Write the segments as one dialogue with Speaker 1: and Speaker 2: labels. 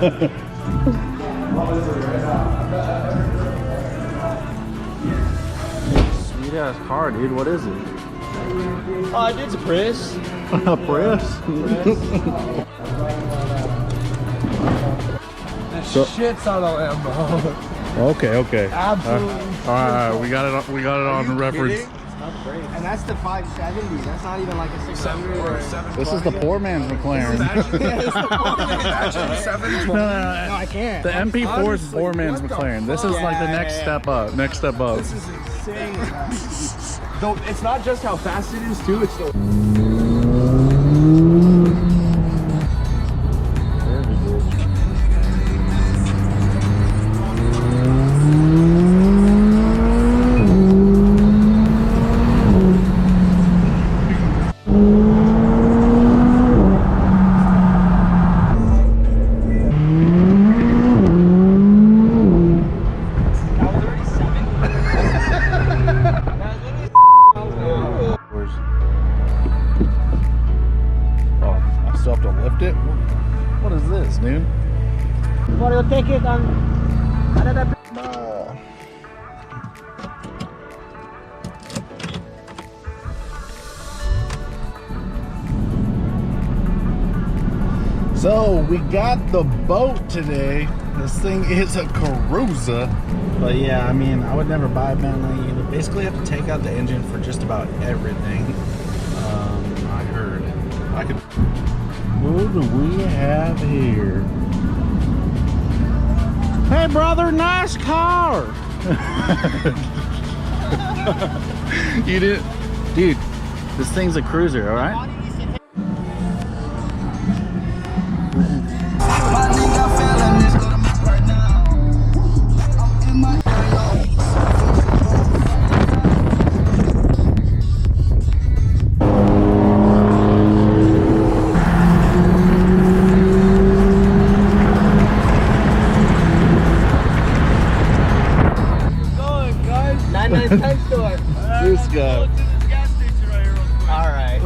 Speaker 1: Sweet ass car, dude. What is it?
Speaker 2: It's a Prius.
Speaker 1: A Prius?
Speaker 2: The shit's on a Lambo.
Speaker 1: Okay.
Speaker 2: Absolutely.
Speaker 1: All right, we got it on reference.
Speaker 2: And that's the 570. That's not even like a 600 or a 720.
Speaker 1: This is the poor man's McLaren. No,
Speaker 2: I can't.
Speaker 1: The MP4 is poor man's McLaren. This is like the next step up. Next step up.
Speaker 2: This is insane. Though it's not just how fast it is too. It's the
Speaker 1: What is this, dude?
Speaker 2: for your ticket and another.
Speaker 1: No. So we got the boat today. This thing is a Cruiser. But yeah, I mean, I would never buy a Bentley. You basically have to take out the engine for just about everything. I heard. I could. What do we have here? Hey brother, nice car. You didn't, dude. This thing's a Cruiser, all right?
Speaker 2: Store.
Speaker 1: This guy.
Speaker 2: Alright.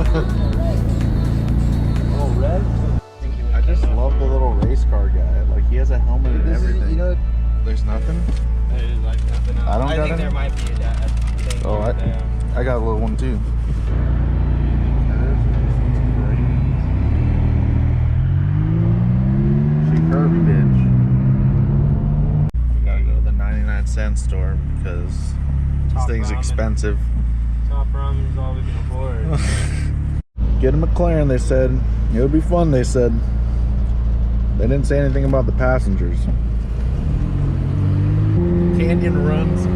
Speaker 2: Oh, red?
Speaker 1: I just love the little race car guy. Like, he has a helmet and everything.
Speaker 2: You know,
Speaker 1: there's nothing?
Speaker 2: there's like nothing else.
Speaker 1: I don't got
Speaker 2: think
Speaker 1: any?
Speaker 2: there might be a thing.
Speaker 1: Oh, I got a little one too. She curvy bitch. We gotta go to the 99-cent store because this thing's expensive.
Speaker 2: Top ramen is all we can afford.
Speaker 1: Get a McLaren, they said. It would be fun, they said. They didn't say anything about the passengers. Canyon runs.